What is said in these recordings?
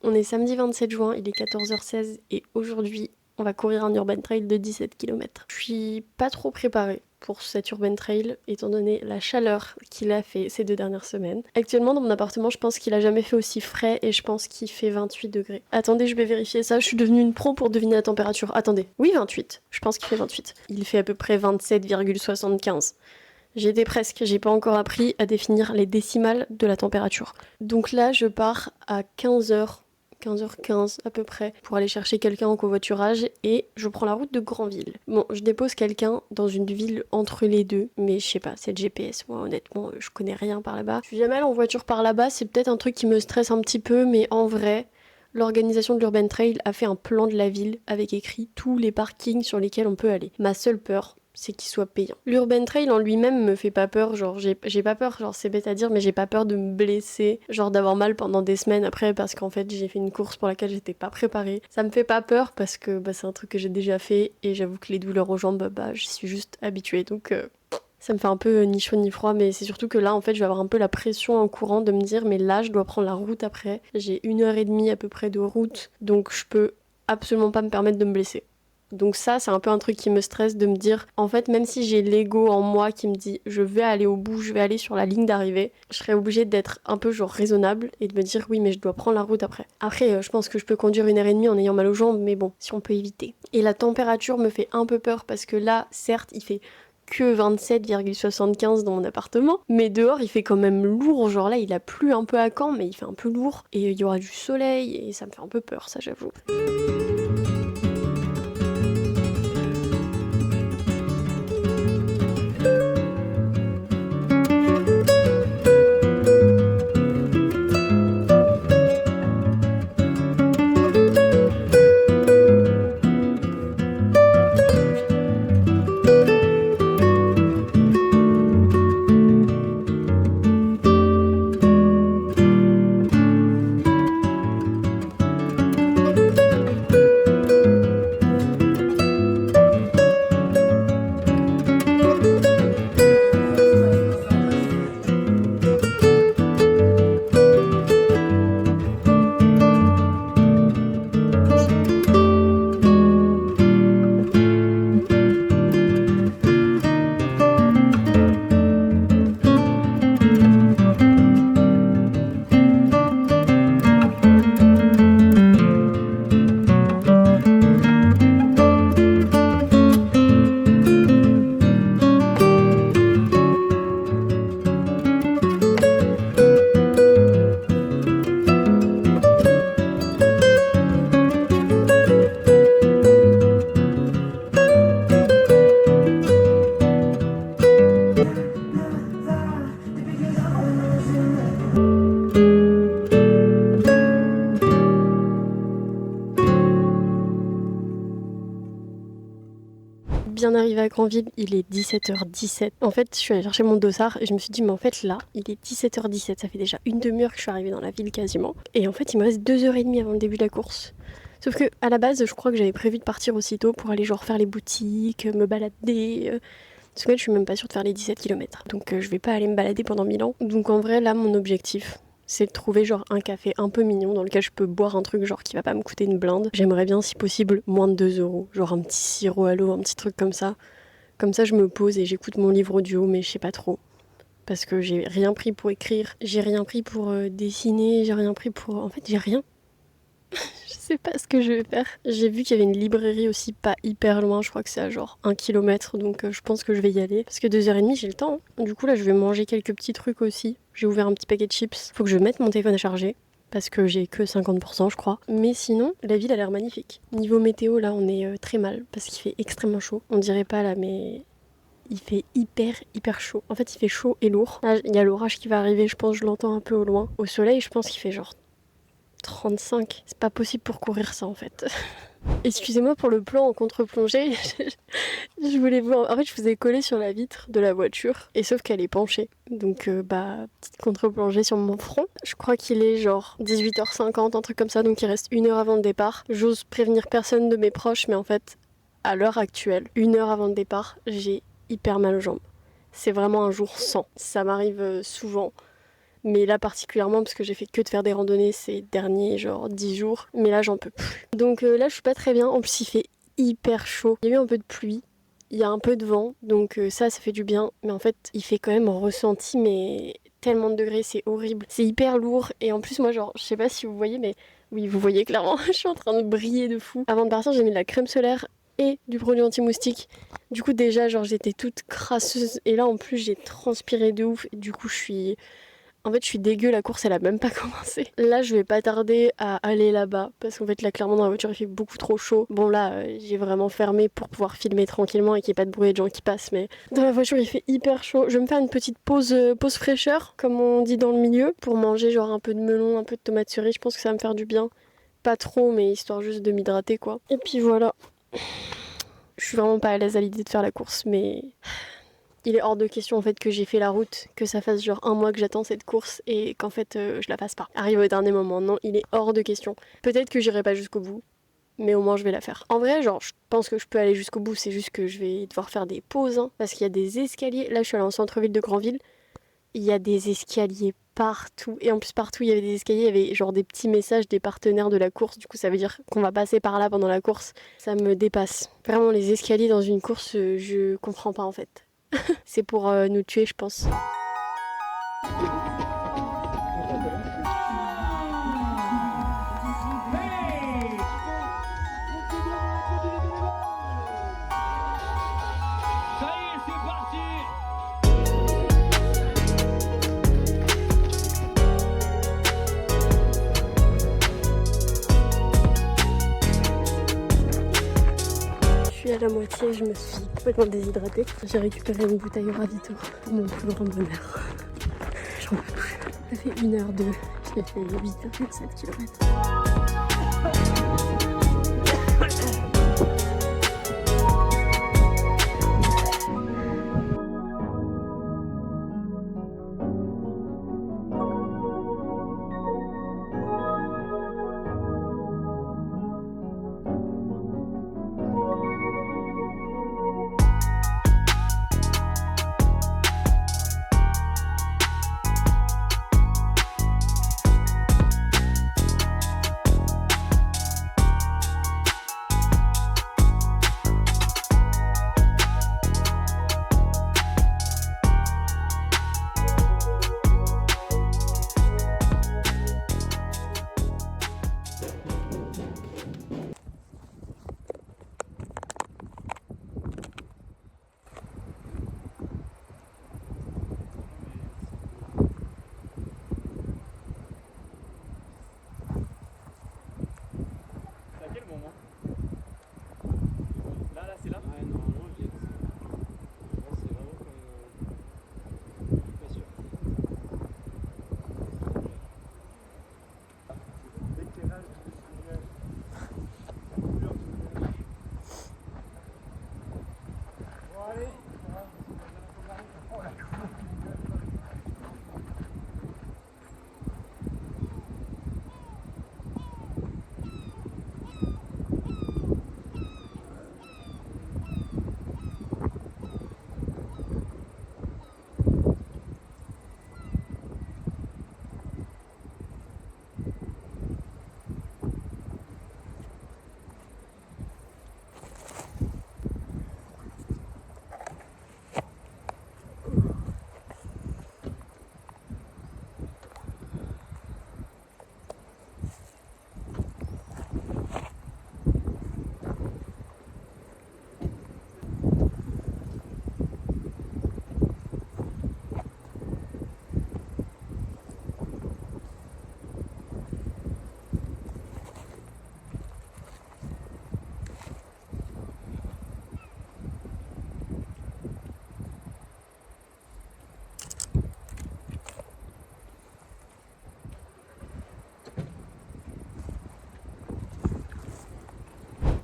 On est samedi 27 juin, il est 14h16 et aujourd'hui, on va courir un urban trail de 17 km. Je suis pas trop préparée pour cet urban trail, étant donné la chaleur qu'il a fait ces 2 dernières semaines. Actuellement, dans mon appartement, je pense qu'il a jamais fait aussi frais et je pense qu'il fait 28 degrés. Attendez, je vais vérifier ça, je suis devenue une pro pour deviner la température. Attendez, oui 28, je pense qu'il fait 28. Il fait à peu près 27,75. J'y étais presque, j'ai pas encore appris à définir les décimales de la température. Donc là, je pars à 15h15 à peu près, pour aller chercher quelqu'un en covoiturage et je prends la route de Granville. Bon, je dépose quelqu'un dans une ville entre les deux, mais je sais pas, c'est le GPS, moi honnêtement, je connais rien par là-bas. Je suis jamais allée en voiture par là-bas, c'est peut-être un truc qui me stresse un petit peu, mais en vrai, l'organisation de l'Urban Trail a fait un plan de la ville avec écrit tous les parkings sur lesquels on peut aller. Ma seule peur, c'est qu'il soit payant. L'Urban Trail en lui-même me fait pas peur, genre j'ai pas peur, genre c'est bête à dire, mais j'ai pas peur de me blesser, genre d'avoir mal pendant des semaines après parce qu'en fait j'ai fait une course pour laquelle j'étais pas préparée. Ça me fait pas peur parce que c'est un truc que j'ai déjà fait et j'avoue que les douleurs aux jambes, j'y suis juste habituée, donc ça me fait un peu ni chaud ni froid, mais c'est surtout que là en fait je vais avoir un peu la pression en courant de me dire mais là je dois prendre la route après, j'ai 1h30 à peu près de route, donc je peux absolument pas me permettre de me blesser. Donc ça, c'est un peu un truc qui me stresse de me dire, en fait, même si j'ai l'ego en moi qui me dit je vais aller au bout, je vais aller sur la ligne d'arrivée, je serais obligée d'être un peu genre raisonnable et de me dire oui, mais je dois prendre la route après. Après, je pense que je peux conduire 1h30 en ayant mal aux jambes, mais bon, si on peut éviter. Et la température me fait un peu peur parce que là, certes, il fait que 27,75 dans mon appartement, mais dehors il fait quand même lourd, genre là il a plu un peu à Caen, mais il fait un peu lourd, et il y aura du soleil, et ça me fait un peu peur, ça j'avoue. Bien arrivé à Granville, il est 17h17. En fait, je suis allée chercher mon dossard et je me suis dit, mais en fait, là, il est 17h17. Ça fait déjà une demi-heure que je suis arrivée dans la ville quasiment. Et en fait, il me reste 2h30 avant le début de la course. Sauf que, à la base, je crois que j'avais prévu de partir aussitôt pour aller genre faire les boutiques, me balader. Parce que je suis même pas sûre de faire les 17 km. Donc, je vais pas aller me balader pendant 1000 ans. Donc, en vrai, là, mon objectif, c'est de trouver genre un café un peu mignon dans lequel je peux boire un truc genre qui va pas me coûter une blinde. J'aimerais bien si possible moins de 2 euros, genre un petit sirop à l'eau, un petit truc comme ça. Comme ça je me pose et j'écoute mon livre audio, mais je sais pas trop. Parce que j'ai rien pris pour écrire, j'ai rien pris pour dessiner, j'ai rien pris pour... En fait j'ai rien. Je sais pas ce que je vais faire. J'ai vu qu'il y avait une librairie aussi pas hyper loin, je crois que c'est à genre 1 km, donc je pense que je vais y aller. Parce que 2h30 j'ai le temps, hein. Du coup là je vais manger quelques petits trucs aussi. J'ai ouvert un petit paquet de chips. Faut que je mette mon téléphone à charger. Parce que j'ai que 50% je crois. Mais sinon, la ville a l'air magnifique. Niveau météo là on est très mal. Parce qu'il fait extrêmement chaud. On dirait pas là mais... Il fait hyper chaud. En fait il fait chaud et lourd. Là il y a l'orage qui va arriver, je pense, je l'entends un peu au loin. Au soleil je pense qu'il fait genre 35. C'est pas possible pour courir ça en fait. Excusez-moi pour le plan en contre-plongée. Je voulais voir. En fait, je vous ai collé sur la vitre de la voiture. Et sauf qu'elle est penchée. Donc, petite contre-plongée sur mon front. Je crois qu'il est genre 18h50, un truc comme ça. Donc, il reste 1 heure avant le départ. J'ose prévenir personne de mes proches. Mais en fait, à l'heure actuelle, 1 heure avant le départ, j'ai hyper mal aux jambes. C'est vraiment un jour sans. Ça m'arrive souvent. Mais là particulièrement parce que j'ai fait que de faire des randonnées ces derniers genre 10 jours. Mais là j'en peux plus. Donc là je suis pas très bien. En plus il fait hyper chaud. Il y a eu un peu de pluie. Il y a un peu de vent. Donc ça fait du bien. Mais en fait il fait quand même ressenti mais tellement de degrés, c'est horrible. C'est hyper lourd. Et en plus moi genre je sais pas si vous voyez mais oui vous voyez clairement. Je suis en train de briller de fou. Avant de partir j'ai mis de la crème solaire et du produit anti-moustique. Du coup déjà genre j'étais toute crasseuse et là en plus j'ai transpiré de ouf et du coup je suis dégueu, la course elle a même pas commencé. Là je vais pas tarder à aller là-bas parce qu'en fait là clairement dans la voiture il fait beaucoup trop chaud. Bon là j'ai vraiment fermé pour pouvoir filmer tranquillement et qu'il n'y ait pas de bruit et de gens qui passent, mais dans la voiture il fait hyper chaud. Je vais me faire une petite pause fraîcheur comme on dit dans le milieu pour manger genre un peu de melon, un peu de tomates cerises. Je pense que ça va me faire du bien. Pas trop mais histoire juste de m'hydrater quoi. Et puis voilà. Je suis vraiment pas à l'aise à l'idée de faire la course, mais il est hors de question en fait que j'ai fait la route, que ça fasse genre un mois que j'attends cette course et qu'en fait je la fasse pas. Arrive au dernier moment, non, il est hors de question. Peut-être que j'irai pas jusqu'au bout, mais au moins je vais la faire. En vrai, genre, je pense que je peux aller jusqu'au bout, c'est juste que je vais devoir faire des pauses, hein, parce qu'il y a des escaliers. Là, je suis allée en centre-ville de Granville, il y a des escaliers partout. Et en plus, partout, il y avait des escaliers, il y avait genre des petits messages des partenaires de la course. Du coup, ça veut dire qu'on va passer par là pendant la course. Ça me dépasse. Vraiment, les escaliers dans une course, je comprends pas en fait. C'est pour nous tuer, je pense. Je suis à la moitié, je me suis complètement déshydratée. J'ai récupéré une bouteille au ravito pour mon plus grand bonheur. J'en peux plus. Ça fait 1h02, j'ai fait 8,7 km.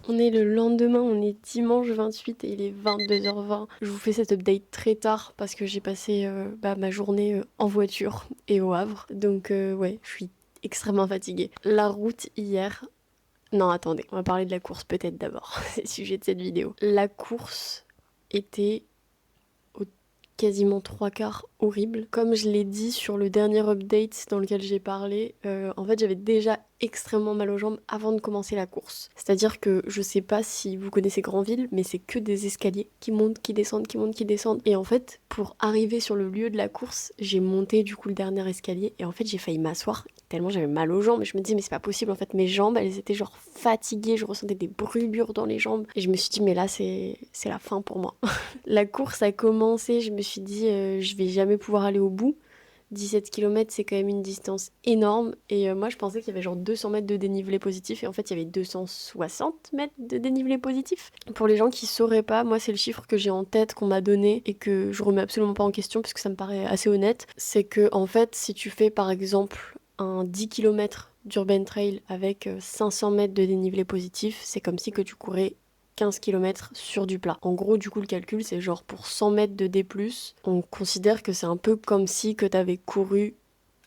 On est le lendemain, on est dimanche 28 et il est 22h20. Je vous fais cette update très tard parce que j'ai passé ma journée en voiture et au Havre. Donc ouais, je suis extrêmement fatiguée. La route hier... Non, attendez, on va parler de la course peut-être d'abord. C'est le sujet de cette vidéo. La course était au quasiment 3/4 horrible. Comme je l'ai dit sur le dernier update dans lequel j'ai parlé, en fait j'avais déjà extrêmement mal aux jambes avant de commencer la course. C'est-à-dire que je sais pas si vous connaissez Granville, mais c'est que des escaliers qui montent, qui descendent, qui montent, qui descendent. Et en fait, pour arriver sur le lieu de la course, j'ai monté du coup le dernier escalier et en fait j'ai failli m'asseoir tellement j'avais mal aux jambes. Je me disais mais c'est pas possible, en fait mes jambes elles étaient genre fatiguées, je ressentais des brûlures dans les jambes et je me suis dit mais là c'est la fin pour moi. La course a commencé, je me suis dit je vais jamais pouvoir aller au bout. 17 km, c'est quand même une distance énorme. Et moi, je pensais qu'il y avait genre 200 mètres de dénivelé positif. Et en fait, il y avait 260 mètres de dénivelé positif. Pour les gens qui sauraient pas, moi, c'est le chiffre que j'ai en tête, qu'on m'a donné et que je remets absolument pas en question parce que ça me paraît assez honnête. C'est que, en fait, si tu fais par exemple un 10 km d'urban trail avec 500 mètres de dénivelé positif, c'est comme si que tu courais 15 km sur du plat. En gros, du coup, le calcul, c'est genre pour 100 mètres de D+, on considère que c'est un peu comme si que t'avais couru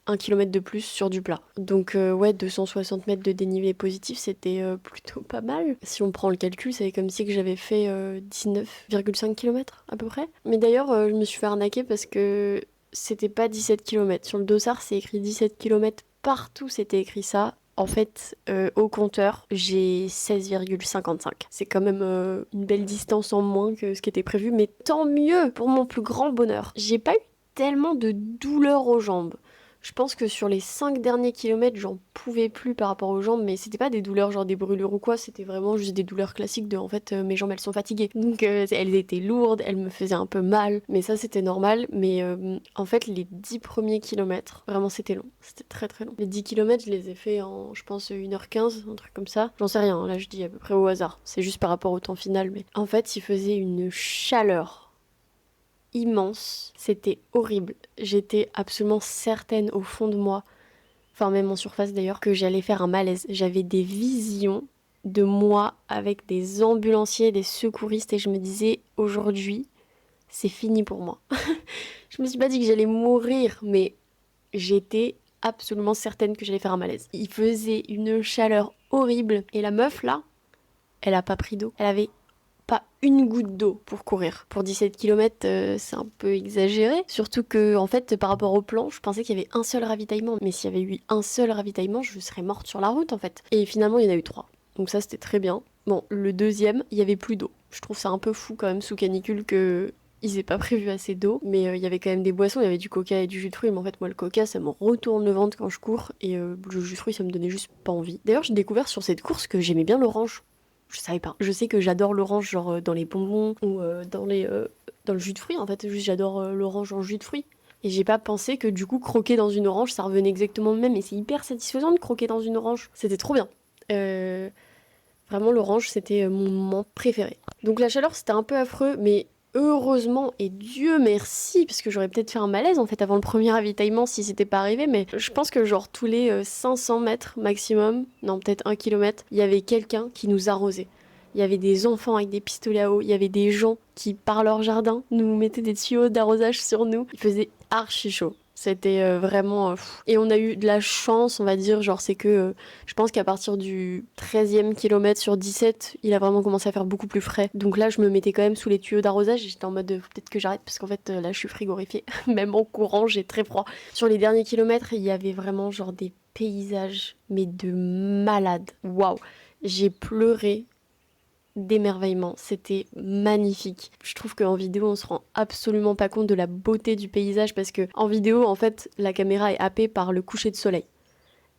1 km de plus sur du plat. Donc ouais, 260 mètres de dénivelé positif, c'était plutôt pas mal. Si on prend le calcul, c'est comme si que j'avais fait 19,5 km à peu près. Mais d'ailleurs, je me suis fait arnaquer parce que c'était pas 17 km. Sur le dossard, c'est écrit 17 km. Partout, c'était écrit ça. En fait, au compteur, j'ai 16,55. C'est quand même une belle distance en moins que ce qui était prévu, mais tant mieux pour mon plus grand bonheur. J'ai pas eu tellement de douleur aux jambes. Je pense que sur les 5 derniers kilomètres, j'en pouvais plus par rapport aux jambes, mais c'était pas des douleurs genre des brûlures ou quoi, c'était vraiment juste des douleurs classiques de en fait mes jambes elles sont fatiguées. Donc elles étaient lourdes, elles me faisaient un peu mal, mais ça c'était normal. Mais en fait les 10 premiers kilomètres, vraiment c'était long, c'était très très long. Les 10 kilomètres je les ai fait en je pense 1h15, un truc comme ça. J'en sais rien, là je dis à peu près au hasard, c'est juste par rapport au temps final, mais en fait il faisait une chaleur immense, c'était horrible. J'étais absolument certaine au fond de moi, enfin même en surface d'ailleurs, que j'allais faire un malaise. J'avais des visions de moi avec des ambulanciers, des secouristes et je me disais aujourd'hui, c'est fini pour moi. Je me suis pas dit que j'allais mourir, mais j'étais absolument certaine que j'allais faire un malaise. Il faisait une chaleur horrible et la meuf là, elle a pas pris d'eau. Elle avait pas une goutte d'eau pour courir. Pour 17 km, c'est un peu exagéré. Surtout que, en fait, par rapport au plan, je pensais qu'il y avait un seul ravitaillement. Mais s'il y avait eu un seul ravitaillement, je serais morte sur la route, en fait. Et finalement, il y en a eu 3. Donc ça, c'était très bien. Bon, le deuxième, il y avait plus d'eau. Je trouve ça un peu fou, quand même, sous canicule, que ils aient pas prévu assez d'eau. Mais il y avait quand même des boissons, il y avait du coca et du jus de fruits. Mais en fait, moi, le coca, ça me retourne le ventre quand je cours. Et le jus de fruits, ça me donnait juste pas envie. D'ailleurs, j'ai découvert sur cette course que j'aimais bien l'orange. Je savais pas. Je sais que j'adore l'orange genre dans les bonbons ou dans le jus de fruits en fait. Juste j'adore l'orange en jus de fruits. Et j'ai pas pensé que du coup croquer dans une orange ça revenait exactement le même. Et c'est hyper satisfaisant de croquer dans une orange. C'était trop bien. Vraiment l'orange c'était mon moment préféré. Donc la chaleur c'était un peu affreux mais heureusement et Dieu merci parce que j'aurais peut-être fait un malaise en fait avant le premier ravitaillement si c'était pas arrivé, mais je pense que genre tous les 500 mètres maximum, non peut-être 1 kilomètre, il y avait quelqu'un qui nous arrosait. Il y avait des enfants avec des pistolets à eau, il y avait des gens qui par leur jardin nous mettaient des tuyaux d'arrosage sur nous. Il faisait archi chaud. C'était vraiment... Et on a eu de la chance, on va dire, genre c'est que je pense qu'à partir du 13e kilomètre sur 17, il a vraiment commencé à faire beaucoup plus frais. Donc là, je me mettais quand même sous les tuyaux d'arrosage et j'étais en mode peut-être que j'arrête parce qu'en fait là, je suis frigorifiée. Même en courant, j'ai très froid. Sur les derniers kilomètres, il y avait vraiment genre des paysages, mais de malades. Waouh! J'ai pleuré d'émerveillement, c'était magnifique. Je trouve qu'en vidéo on se rend absolument pas compte de la beauté du paysage parce que en vidéo en fait la caméra est happée par le coucher de soleil.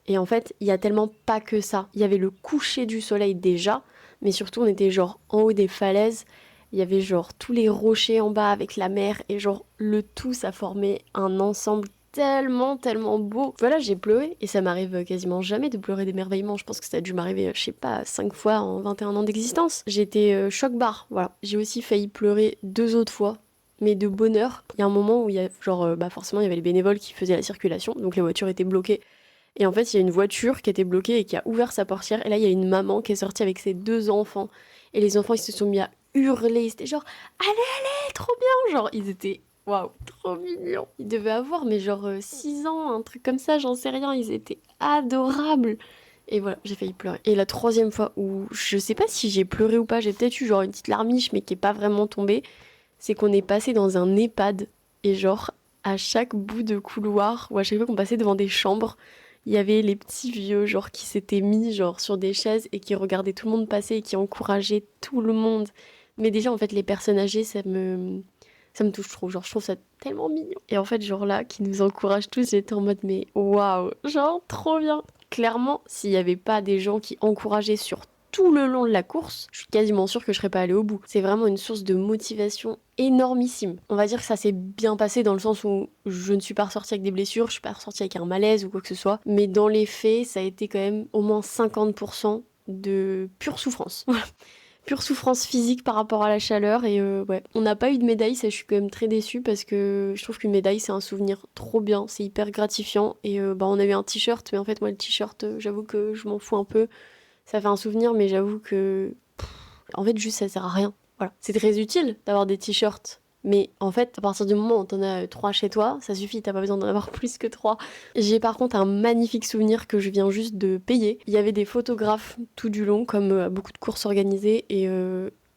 Et en fait il y a tellement pas que ça. Il y avait le coucher du soleil déjà, mais surtout on était genre en haut des falaises, il y avait genre tous les rochers en bas avec la mer et genre le tout ça formait un ensemble tellement beau. Voilà, j'ai pleuré et ça m'arrive quasiment jamais de pleurer d'émerveillement. Je pense que ça a dû m'arriver, je sais pas, 5 fois en 21 ans d'existence. J'étais choc-barre, voilà. J'ai aussi failli pleurer 2 autres fois, mais de bonheur. Il y a un moment où il y a, genre, forcément, il y avait les bénévoles qui faisaient la circulation, donc les voitures étaient bloquées. Et en fait, il y a une voiture qui était bloquée et qui a ouvert sa portière. Et là, il y a une maman qui est sortie avec ses 2 enfants. Et les enfants, ils se sont mis à hurler. C'était genre, allez, trop bien! Genre, ils étaient waouh, trop mignons. Ils devaient avoir, mais genre 6 ans, un truc comme ça, j'en sais rien. Ils étaient adorables. Et voilà, j'ai failli pleurer. Et la troisième fois où je sais pas si j'ai pleuré ou pas, j'ai peut-être eu genre une petite larmiche, mais qui est pas vraiment tombée, c'est qu'on est passé dans un EHPAD. et genre à chaque bout de couloir ou à chaque fois qu'on passait devant des chambres, il y avait les petits vieux genre qui s'étaient mis genre sur des chaises et qui regardaient tout le monde passer et qui encourageaient tout le monde. Mais déjà en fait les personnes âgées ça me touche trop, genre je trouve ça tellement mignon. Et en fait genre là qui nous encouragent tous, j'étais en mode mais waouh, genre trop bien. Clairement, s'il n'y avait pas des gens qui encourageaient sur tout le long de la course, je suis quasiment sûre que je serais pas allée au bout. C'est vraiment une source de motivation énormissime. On va dire que ça s'est bien passé dans le sens où je ne suis pas ressortie avec des blessures, je suis pas ressortie avec un malaise ou quoi que ce soit, mais dans les faits, ça a été quand même au moins 50% de pure souffrance. Pure souffrance physique par rapport à la chaleur et ouais. On n'a pas eu de médaille, ça je suis quand même très déçue parce que je trouve qu'une médaille c'est un souvenir trop bien, c'est hyper gratifiant et bah on a eu un t-shirt mais en fait moi le t-shirt j'avoue que je m'en fous un peu. Ça fait un souvenir mais j'avoue que en fait juste ça sert à rien. Voilà. C'est très utile d'avoir des t-shirts. Mais en fait, à partir du moment où t'en as 3 chez toi, ça suffit, t'as pas besoin d'en avoir plus que 3. J'ai par contre un magnifique souvenir que je viens juste de payer. Il y avait des photographes tout du long, comme beaucoup de courses organisées, et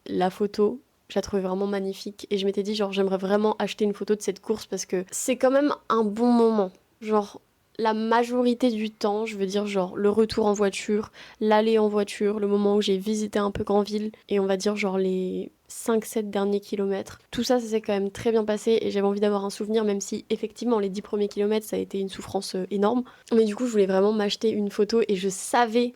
la photo, je la trouvais vraiment magnifique. Et je m'étais dit, genre, j'aimerais vraiment acheter une photo de cette course parce que c'est quand même un bon moment. Genre, la majorité du temps, je veux dire, genre, le retour en voiture, l'aller en voiture, le moment où j'ai visité un peu Granville, et on va dire, genre, les 5-7 derniers kilomètres. Tout ça, ça s'est quand même très bien passé et j'avais envie d'avoir un souvenir, même si effectivement les 10 premiers kilomètres, ça a été une souffrance énorme. Mais du coup, je voulais vraiment m'acheter une photo et je savais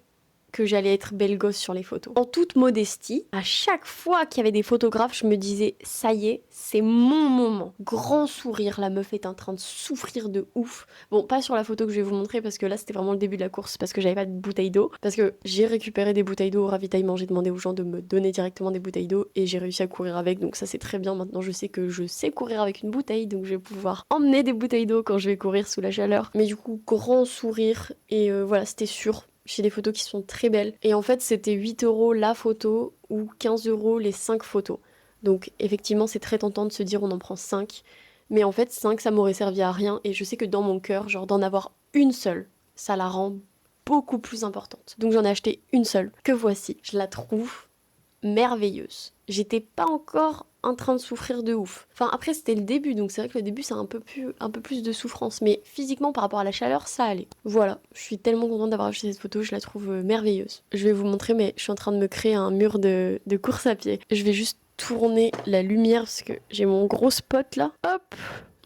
que j'allais être belle gosse sur les photos. En toute modestie, à chaque fois qu'il y avait des photographes, je me disais, ça y est, c'est mon moment. Grand sourire, la meuf est en train de souffrir de ouf. Bon, pas sur la photo que je vais vous montrer parce que là c'était vraiment le début de la course parce que j'avais pas de bouteille d'eau. Parce que j'ai récupéré des bouteilles d'eau au ravitaillement, j'ai demandé aux gens de me donner directement des bouteilles d'eau et j'ai réussi à courir avec, donc ça c'est très bien. Maintenant je sais que je sais courir avec une bouteille, donc je vais pouvoir emmener des bouteilles d'eau quand je vais courir sous la chaleur. Mais du coup, grand sourire et voilà, c'était sûr. J'ai des photos qui sont très belles. Et en fait, c'était 8 € la photo ou 15 € les 5 photos. Donc effectivement, c'est très tentant de se dire on en prend 5. Mais en fait, 5, ça m'aurait servi à rien. Et je sais que dans mon cœur, genre d'en avoir une seule, ça la rend beaucoup plus importante. Donc j'en ai acheté une seule, que voici. Je la trouve merveilleuse. J'étais pas encore en train de souffrir de ouf. Enfin après c'était le début, donc c'est vrai que le début c'est un peu plus de souffrance, mais physiquement par rapport à la chaleur ça allait. Voilà, je suis tellement contente d'avoir acheté cette photo, je la trouve merveilleuse. Je vais vous montrer, mais je suis en train de me créer un mur de course à pied. Je vais juste tourner la lumière parce que j'ai mon gros spot là. Hop.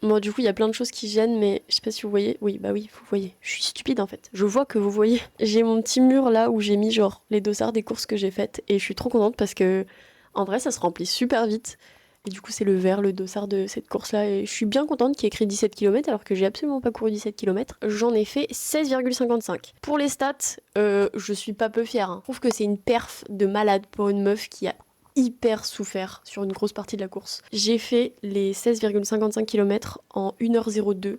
Bon, du coup, il y a plein de choses qui gênent, mais je sais pas si vous voyez. Oui, bah oui, vous voyez. Je suis stupide en fait. Je vois que vous voyez. J'ai mon petit mur là où j'ai mis genre les dossards des courses que j'ai faites et je suis trop contente parce que en vrai, ça se remplit super vite. Et du coup, c'est le vert, le dossard de cette course-là. Et je suis bien contente qu'il y ait écrit 17 km alors que j'ai absolument pas couru 17 km. J'en ai fait 16,55. Pour les stats, je suis pas peu fière. Hein. Je trouve que c'est une perf de malade pour une meuf qui a hyper souffert sur une grosse partie de la course. J'ai fait les 16,55 km en 1h02.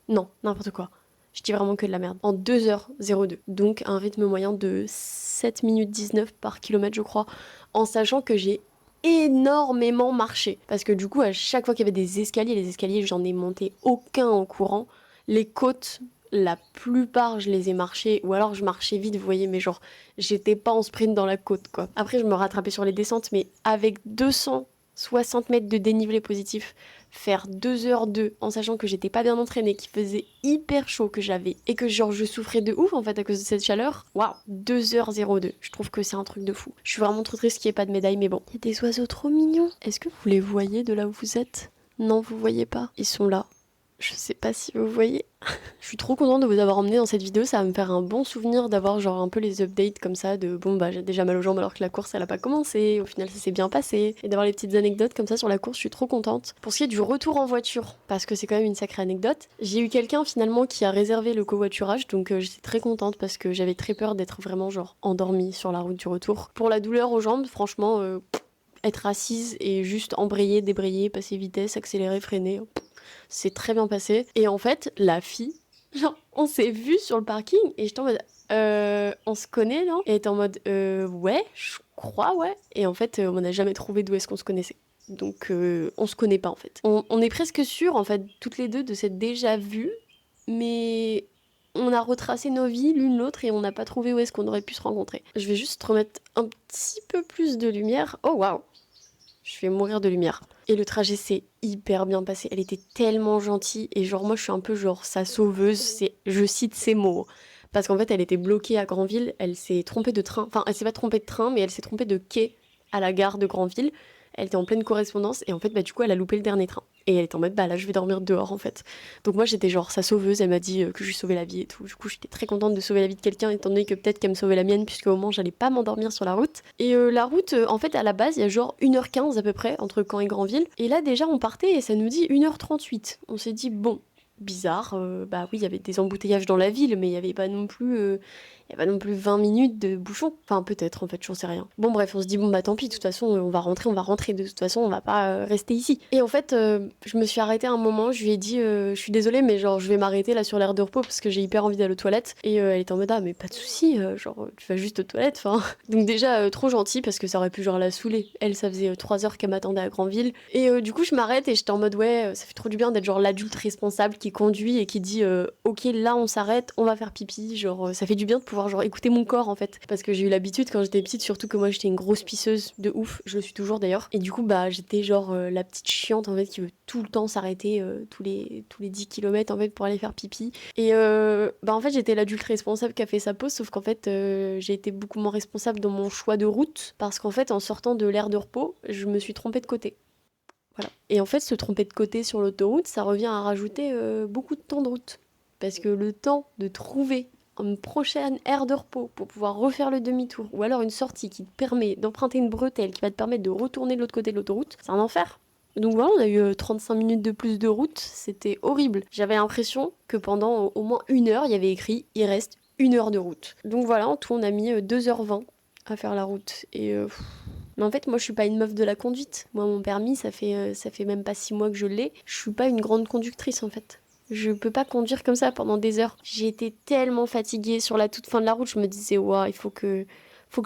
Non, n'importe quoi. Je dis vraiment que de la merde. En 2h02. Donc un rythme moyen de 7 minutes 19 par kilomètre, je crois. En sachant que j'ai énormément marché. Parce que du coup, à chaque fois qu'il y avait des escaliers, les escaliers, j'en ai monté aucun en courant. Les côtes, la plupart, je les ai marchées. Ou alors je marchais vite, vous voyez, mais genre, j'étais pas en sprint dans la côte, quoi. Après, je me rattrapais sur les descentes, mais avec 260 mètres de dénivelé positif, faire 2h02 en sachant que j'étais pas bien entraînée, qu'il faisait hyper chaud, que j'avais et que genre je souffrais de ouf en fait à cause de cette chaleur. Waouh, 2h02. Je trouve que c'est un truc de fou. Je suis vraiment trop triste qu'il n'y ait pas de médaille, mais bon. Il y a des oiseaux trop mignons. Est-ce que vous les voyez de là où vous êtes? Non, vous voyez pas. Ils sont là. Je sais pas si vous voyez. Je suis trop contente de vous avoir emmené dans cette vidéo, ça va me faire un bon souvenir d'avoir genre un peu les updates comme ça de bon bah j'ai déjà mal aux jambes alors que la course elle a pas commencé, au final ça s'est bien passé, et d'avoir les petites anecdotes comme ça sur la course, je suis trop contente. Pour ce qui est du retour en voiture, parce que c'est quand même une sacrée anecdote, j'ai eu quelqu'un finalement qui a réservé le covoiturage, donc j'étais très contente parce que j'avais très peur d'être vraiment genre endormie sur la route du retour. Pour la douleur aux jambes, franchement, être assise et juste embrayer, débrayer, passer vitesse, accélérer, freiner, c'est très bien passé. Et en fait, la fille, genre, on s'est vu sur le parking et j'étais en mode, on se connaît, non? Et elle était en mode, ouais, je crois, ouais. Et en fait, on n'a jamais trouvé d'où est-ce qu'on se connaissait. Donc, on se connaît pas en fait. On est presque sûrs, en fait, toutes les deux, de s'être déjà vues, mais on a retracé nos vies l'une l'autre et on n'a pas trouvé où est-ce qu'on aurait pu se rencontrer. Je vais juste remettre un petit peu plus de lumière. Oh waouh! Je vais mourir de lumière. Et le trajet s'est hyper bien passée. Elle était tellement gentille et genre moi je suis un peu genre sa sauveuse, je cite ces mots. Parce qu'en fait elle était bloquée à Granville, elle s'est trompée de train, enfin elle s'est pas trompée de train mais elle s'est trompée de quai à la gare de Granville. Elle était en pleine correspondance et en fait bah du coup elle a loupé le dernier train. Et elle était en mode bah là je vais dormir dehors en fait. Donc moi j'étais genre sa sauveuse, elle m'a dit que je lui sauvais la vie et tout. Du coup j'étais très contente de sauver la vie de quelqu'un étant donné que peut-être qu'elle me sauvait la mienne puisque au moment j'allais pas m'endormir sur la route. Et la route en fait à la base il y a genre 1h15 à peu près entre Caen et Granville. Et là déjà on partait et ça nous dit 1h38. On s'est dit bon bizarre, bah oui il y avait des embouteillages dans la ville mais il y avait pas non plus... il y a pas non plus 20 minutes de bouchon. Enfin, peut-être, en fait, j'en sais rien. Bon, bref, on se dit, bon, bah tant pis, de toute façon, on va rentrer. De toute façon, on va pas rester ici. Et en fait, je me suis arrêtée un moment, je lui ai dit, je suis désolée, mais genre, je vais m'arrêter là sur l'aire de repos parce que j'ai hyper envie d'aller aux toilettes. Et elle était en mode, ah, mais pas de soucis, genre, tu vas juste aux toilettes, enfin. Donc, déjà, trop gentil parce que ça aurait pu, genre, la saouler. Elle, ça faisait 3 heures qu'elle m'attendait à Granville. Et du coup, je m'arrête et j'étais en mode, ouais, ça fait trop du bien d'être, genre, l'adulte responsable qui conduit et qui dit, ok, là, on s'arrête, on va faire pipi. Genre, ça fait du bien de pouvoir genre écouter mon corps en fait parce que j'ai eu l'habitude quand j'étais petite, surtout que moi j'étais une grosse pisseuse de ouf, je le suis toujours d'ailleurs, et du coup bah j'étais genre la petite chiante en fait qui veut tout le temps s'arrêter tous les 10 kilomètres en fait pour aller faire pipi. Et bah en fait j'étais l'adulte responsable qui a fait sa pause, sauf qu'en fait j'ai été beaucoup moins responsable dans mon choix de route parce qu'en fait en sortant de l'aire de repos je me suis trompée de côté. Voilà. Et en fait se tromper de côté sur l'autoroute ça revient à rajouter beaucoup de temps de route parce que le temps de trouver une prochaine aire de repos pour pouvoir refaire le demi-tour, ou alors une sortie qui te permet d'emprunter une bretelle qui va te permettre de retourner de l'autre côté de l'autoroute, c'est un enfer. Donc voilà, on a eu 35 minutes de plus de route, c'était horrible. J'avais l'impression que pendant au moins 1 heure, il y avait écrit « il reste 1 heure de route ». Donc voilà, en tout on a mis 2h20 à faire la route. Et mais en fait, moi je suis pas une meuf de la conduite. Moi mon permis, ça fait même pas 6 mois que je l'ai. Je suis pas une grande conductrice en fait. Je peux pas conduire comme ça pendant des heures. J'ai été tellement fatiguée sur la toute fin de la route, je me disais, waouh, il faut que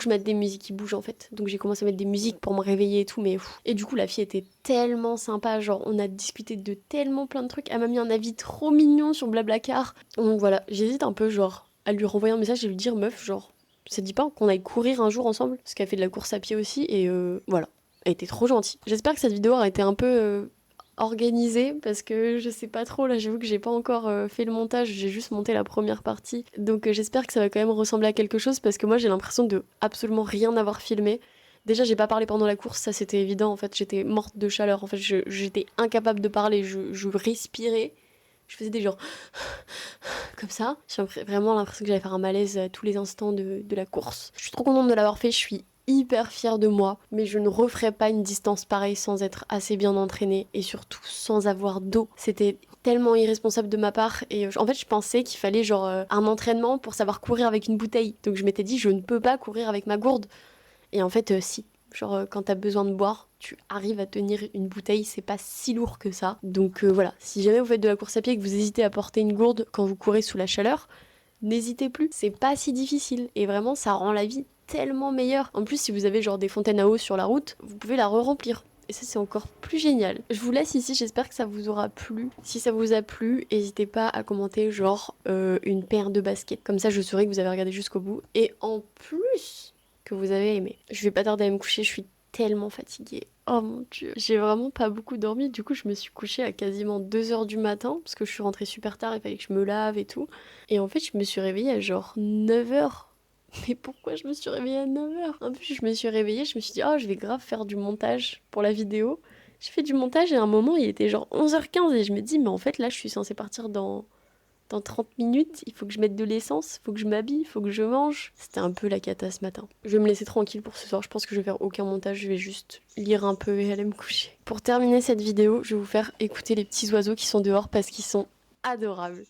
je mette des musiques qui bougent en fait. Donc j'ai commencé à mettre des musiques pour me réveiller et tout, mais pff. Et du coup, la fille était tellement sympa, genre on a discuté de tellement plein de trucs. Elle m'a mis un avis trop mignon sur Blablacar. Donc voilà, j'hésite un peu, genre, à lui renvoyer un message et lui dire, meuf, genre, ça te dit pas qu'on aille courir un jour ensemble? Parce qu'elle fait de la course à pied aussi, et voilà. Elle était trop gentille. J'espère que cette vidéo aura été un peu organisée parce que je sais pas trop, là j'avoue que j'ai pas encore fait le montage, j'ai juste monté la première partie, donc j'espère que ça va quand même ressembler à quelque chose parce que moi j'ai l'impression de absolument rien avoir filmé. Déjà j'ai pas parlé pendant la course, ça c'était évident, en fait j'étais morte de chaleur, en fait j'étais incapable de parler, je respirais, je faisais des genres comme ça, j'ai vraiment l'impression que j'allais faire un malaise à tous les instants de la course. Je suis trop contente de l'avoir fait, je suis hyper fière de moi, mais je ne referai pas une distance pareille sans être assez bien entraînée et surtout sans avoir d'eau. C'était tellement irresponsable de ma part et en fait je pensais qu'il fallait genre un entraînement pour savoir courir avec une bouteille. Donc je m'étais dit je ne peux pas courir avec ma gourde. Et en fait si. Genre quand t'as besoin de boire, tu arrives à tenir une bouteille, c'est pas si lourd que ça. Donc voilà, si jamais vous faites de la course à pied et que vous hésitez à porter une gourde quand vous courez sous la chaleur, n'hésitez plus, c'est pas si difficile et vraiment ça rend la vie tellement meilleure. En plus si vous avez genre des fontaines à eau sur la route, vous pouvez la re-remplir. Et ça c'est encore plus génial. Je vous laisse ici, j'espère que ça vous aura plu. Si ça vous a plu, n'hésitez pas à commenter genre une paire de baskets. Comme ça je saurai que vous avez regardé jusqu'au bout. Et en plus que vous avez aimé. Je vais pas tarder à me coucher, je suis tellement fatiguée. Oh mon dieu, j'ai vraiment pas beaucoup dormi, du coup je me suis couchée à quasiment 2h du matin, parce que je suis rentrée super tard, il fallait que je me lave et tout. Et en fait je me suis réveillée à genre 9h. Mais pourquoi je me suis réveillée à 9h? En plus je me suis réveillée, je me suis dit oh je vais grave faire du montage pour la vidéo. J'ai fait du montage et à un moment il était genre 11h15 et je me dis mais en fait là je suis censée partir dans 30 minutes, il faut que je mette de l'essence, il faut que je m'habille, il faut que je mange. C'était un peu la cata ce matin. Je vais me laisser tranquille pour ce soir, je pense que je vais faire aucun montage, je vais juste lire un peu et aller me coucher. Pour terminer cette vidéo, je vais vous faire écouter les petits oiseaux qui sont dehors parce qu'ils sont adorables.